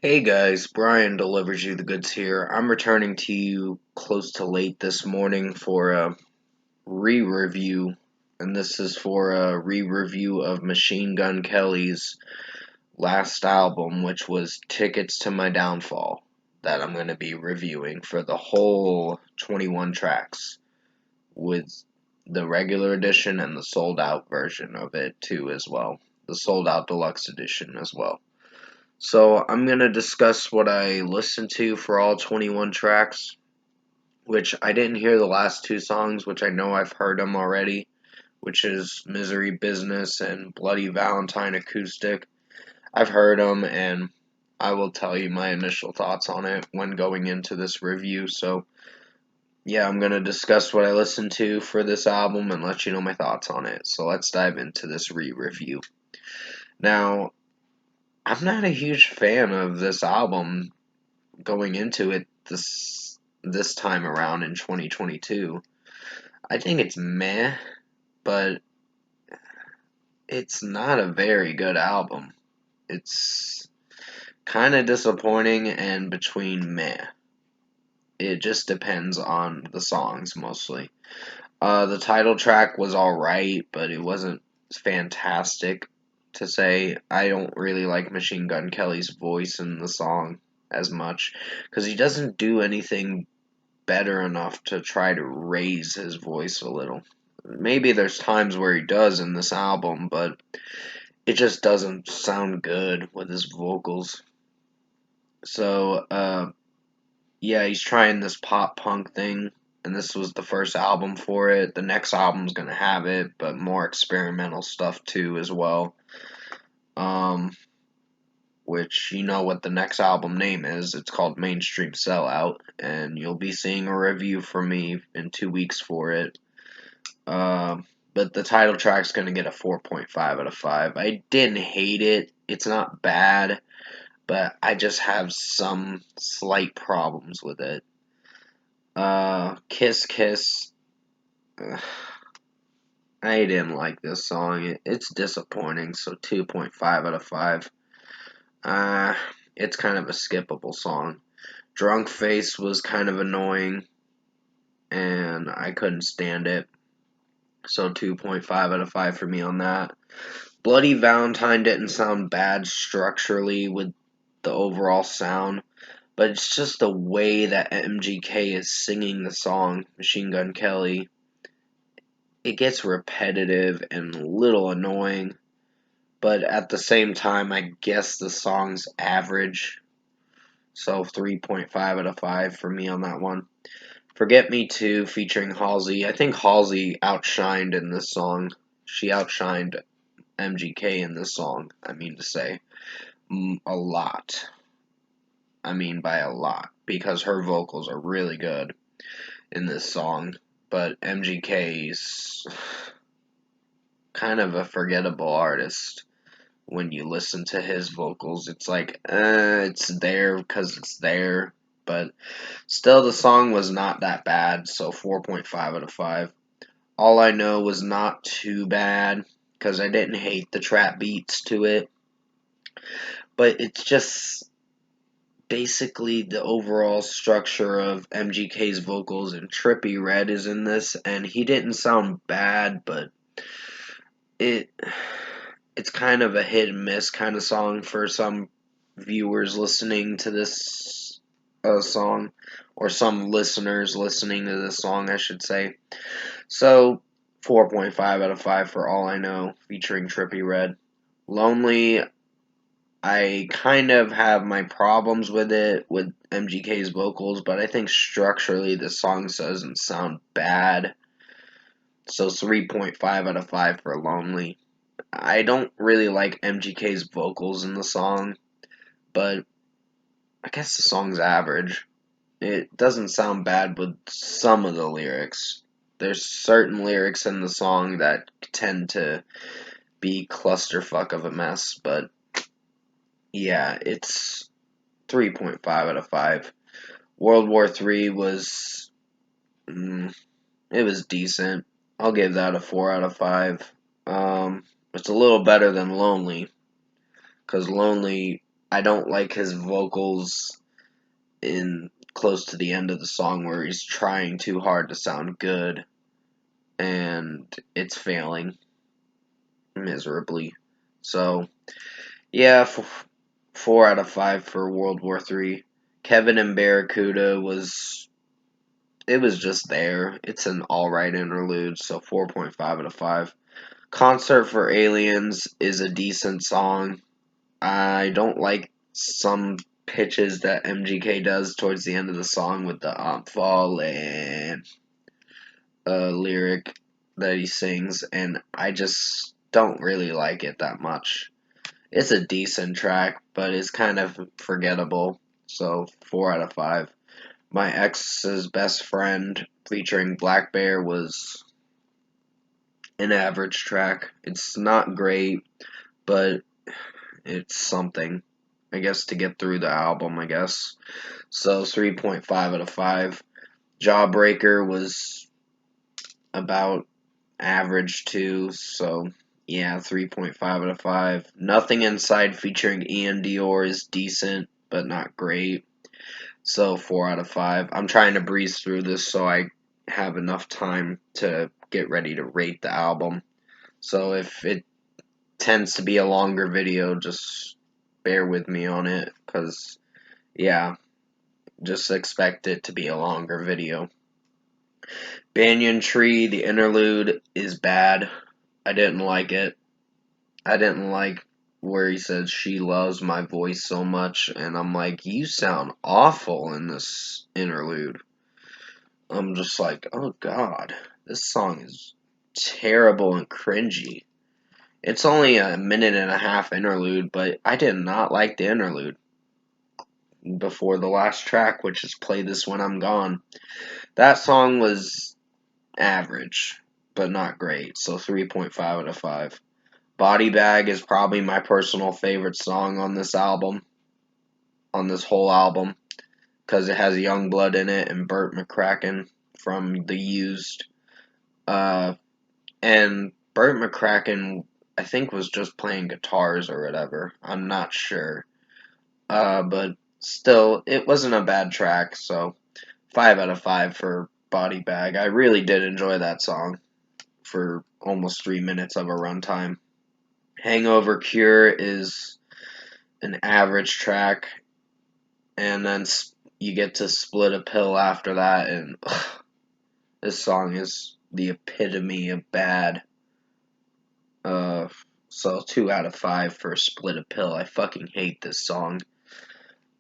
Hey guys, Brian delivers you the goods here. I'm returning to you close to late this morning for a re-review, and this is for a re-review of Machine Gun Kelly's last album, which was Tickets to My Downfall, that I'm going to be reviewing for the whole 21 tracks, with the regular edition and the sold out version of it too as well. The sold out deluxe edition as well. So I'm going to discuss what I listened to for all 21 tracks, which I didn't hear the last two songs, which I know I've heard them already, which is Misery Business and Bloody Valentine Acoustic. I've heard them, and I will tell you my initial thoughts on it when going into this review. So, yeah, I'm going to discuss what I listened to for this album and let you know my thoughts on it. So let's dive into this re-review. Now, I'm not a huge fan of this album going into it this time around in 2022. I think it's meh, but it's not a very good album. It's kind of disappointing and between meh. It just depends on the songs mostly. The title track was alright, but it wasn't fantastic to say. I don't really like Machine Gun Kelly's voice in the song as much because he doesn't do anything better enough to try to raise his voice a little. Maybe there's times where he does in this album, but it just doesn't sound good with his vocals. So, yeah, he's trying this pop punk thing, and this was the first album for it. The next album's gonna have it, but more experimental stuff too as well. Um, which you know what the next album name is. It's called Mainstream Sellout, and you'll be seeing a review from me in 2 weeks for it. But the title track's gonna get a 4.5 out of 5. I didn't hate it. It's not bad, but I just have some slight problems with it. Kiss Kiss. I didn't like this song. It's disappointing, so 2.5 out of 5. Uh, it's kind of a skippable song. Drunk Face was kind of annoying, and I couldn't stand it. So 2.5 out of 5 for me on that. Bloody Valentine didn't sound bad structurally with the overall sound, but it's just the way that MGK is singing the song, Machine Gun Kelly. It gets repetitive and a little annoying, but at the same time, I guess the song's average. So 3.5 out of 5 for me on that one. Forget Me Too featuring Halsey. I think Halsey outshined in this song. She outshined MGK in this song, I mean to say. A lot. I mean by a lot. Because her vocals are really good in this song. But MGK's kind of a forgettable artist when you listen to his vocals. It's like, it's there because it's there. But still, the song was not that bad, so 4.5 out of 5. All I Know was not too bad because I didn't hate the trap beats to it. But it's just basically the overall structure of MGK's vocals, and Trippie Redd is in this, and he didn't sound bad, but it it's kind of a hit and miss kind of song for some viewers listening to this song, or some listeners listening to this song, I should say. So 4.5 out of 5 for All I Know, featuring Trippie Redd. Lonely, I kind of have my problems with it, with MGK's vocals, but I think structurally the song doesn't sound bad. So 3.5 out of 5 for Lonely. I don't really like MGK's vocals in the song, but I guess the song's average. It doesn't sound bad with some of the lyrics. There's certain lyrics in the song that tend to be clusterfuck of a mess, but yeah, it's 3.5 out of 5. World War III was, it was decent. I'll give that a 4 out of 5. It's a little better than Lonely, because Lonely, I don't like his vocals in close to the end of the song where he's trying too hard to sound good and it's failing miserably. So, yeah, 4 out of 5 for World War III. Kevin and Barracuda was just there. It's an alright interlude, so 4.5 out of 5. Concert for Aliens is a decent song. I don't like some pitches that MGK does towards the end of the song with the I'm falling lyric that he sings, and I just don't really like it that much. It's a decent track, but it's kind of forgettable, so 4 out of 5. My Ex's Best Friend featuring Black Bear was an average track. It's not great, but it's something, I guess, to get through the album, I guess. So 3.5 out of 5. Jawbreaker was about average too, so yeah, 3.5 out of 5. Nothing Inside featuring Ian Dior is decent, but not great. So 4 out of 5. I'm trying to breeze through this so I have enough time to get ready to rate the album. So if it tends to be a longer video, just bear with me on it, because, yeah, just expect it to be a longer video. Banyan Tree, the interlude, is bad. I didn't like it. I didn't like where he said she loves my voice so much, and I'm like, you sound awful in this interlude. I'm just like, oh god, this song is terrible and cringy. It's only a minute and a half interlude, but I did not like the interlude before the last track, which is Play This When I'm Gone. That song was average, but not great, so 3.5 out of 5. Body Bag is probably my personal favorite song on this album, on this whole album, because it has Youngblood in it and Burt McCracken from The Used. And Burt McCracken, I think, was just playing guitars or whatever. I'm not sure. But still, it wasn't a bad track, so 5 out of 5 for Body Bag. I really did enjoy that song for almost 3 minutes of a runtime. Hangover Cure is an average track, and then you get to Split a Pill after that, and this song is the epitome of bad. So 2 out of 5 for Split a Pill. I fucking hate this song.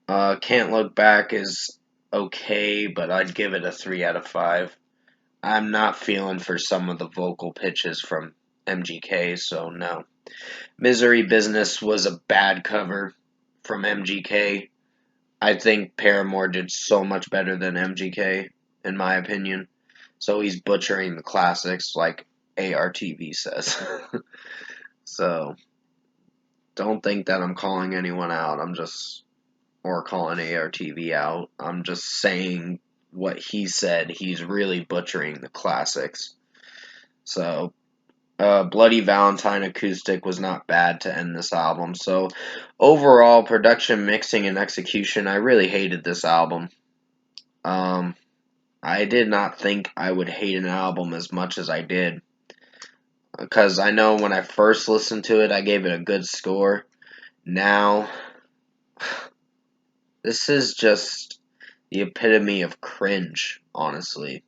Can't Look Back is okay, but I'd give it a 3 out of 5. I'm not feeling for some of the vocal pitches from MGK, so no. Misery Business was a bad cover from MGK. I think Paramore did so much better than MGK, in my opinion. So he's butchering the classics like ARTV says. So, don't think that I'm calling anyone out. Or calling ARTV out. I'm just saying what he said. He's really butchering the classics. So, Bloody Valentine Acoustic was not bad to end this album. So, overall, production, mixing, and execution, I really hated this album. I did not think I would hate an album as much as I did. Because I know when I first listened to it, I gave it a good score. Now, this is just the epitome of cringe, honestly.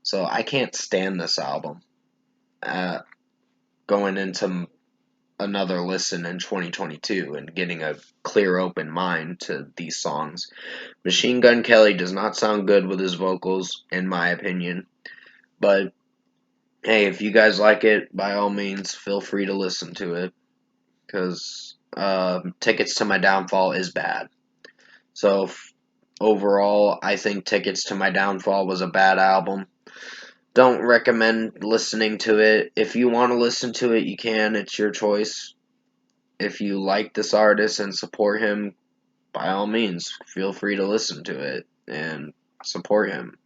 So I can't stand this album. Going into another listen in 2022 and getting a clear, open mind to these songs. Machine Gun Kelly does not sound good with his vocals, in my opinion. But hey, if you guys like it, by all means, feel free to listen to it. Because Tickets to My Downfall is bad. So overall, I think Tickets to My Downfall was a bad album. Don't recommend listening to it. If you want to listen to it, you can. It's your choice. If you like this artist and support him, by all means, feel free to listen to it and support him.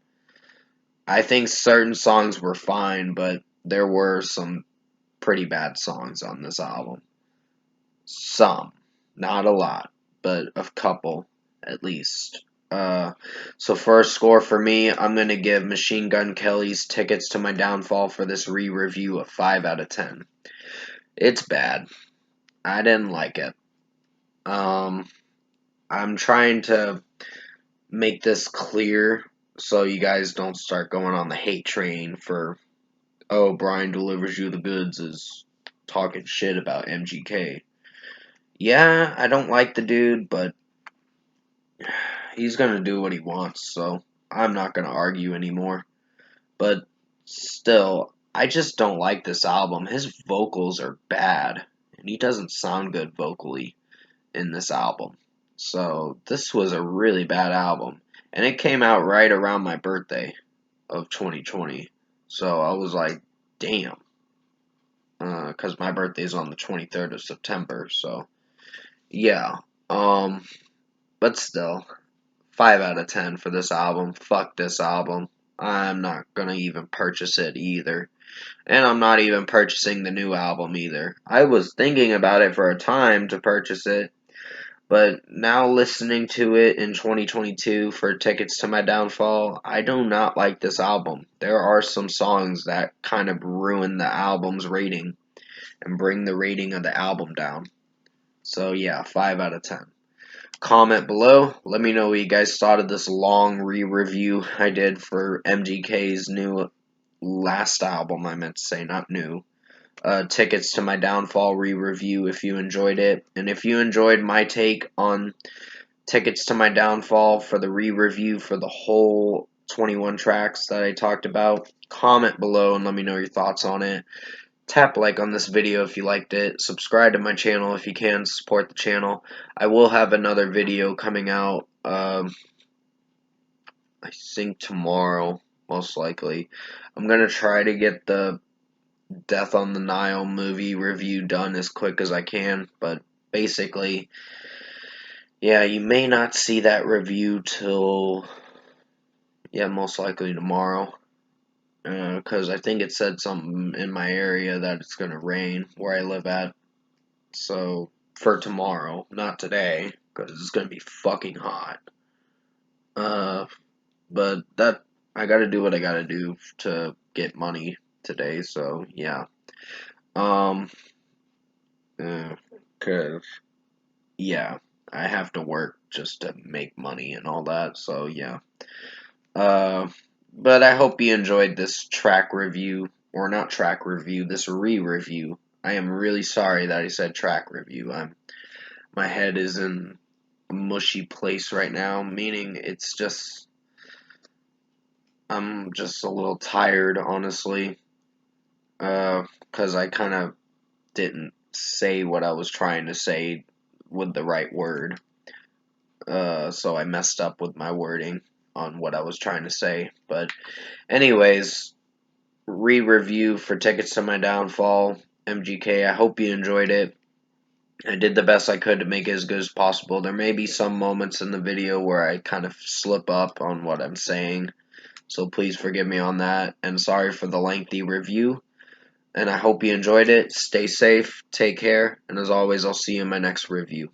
I think certain songs were fine, but there were some pretty bad songs on this album. Some, not a lot. but a couple at least. So for a score for me, I'm gonna give Machine Gun Kelly's Tickets to My Downfall for this re-review a 5 out of 10. It's bad. I didn't like it. I'm trying to make this clear so you guys don't start going on the hate train for, oh, Brian delivers you the goods is talking shit about MGK. Yeah, I don't like the dude, but he's gonna do what he wants, so I'm not gonna argue anymore. But still, I just don't like this album. His vocals are bad, and he doesn't sound good vocally in this album. So this was a really bad album, and it came out right around my birthday of 2020. So I was like, damn, because my birthday's on the 23rd of September. So yeah, um, but still, 5 out of 10 for this album. Fuck this album. I'm not gonna even purchase it either. And I'm not even purchasing the new album either. I was thinking about it for a time to purchase it, but now listening to it in 2022 for Tickets to My Downfall, I do not like this album. There are some songs that kind of ruin the album's rating and bring the rating of the album down. So yeah, 5 out of 10. Comment below. Let me know what you guys thought of this long re-review I did for MGK's new last album, I meant to say, not new. Tickets to My Downfall re-review if you enjoyed it. And if you enjoyed my take on Tickets to My Downfall for the re-review for the whole 21 tracks that I talked about, comment below and let me know your thoughts on it. Tap like on this video if you liked it. Subscribe to my channel if you can. Support the channel. I will have another video coming out, I think tomorrow, most likely. I'm going to try to get the Death on the Nile movie review done as quick as I can, but basically, yeah, you may not see that review till, yeah, most likely tomorrow, because I think it said something in my area that it's going to rain where I live at, so for tomorrow, not today, because it's going to be fucking hot, uh, but that, I gotta do what I gotta do to get money today, so, yeah, um, cause yeah, I have to work just to make money and all that, so yeah. Uh, but I hope you enjoyed this track review, or not track review, this re-review. I am really sorry that I said track review. My head is in a mushy place right now, meaning it's just, I'm just a little tired, honestly, because I kind of didn't say what I was trying to say with the right word. So I messed up with my wording on what I was trying to say. But anyways, re-review for Tickets to My Downfall, MGK. I hope you enjoyed it. I did the best I could to make it as good as possible. There may be some moments in the video where I kind of slip up on what I'm saying, so please forgive me on that. And sorry for the lengthy review. And I hope you enjoyed it. Stay safe, take care, and as always, I'll see you in my next review.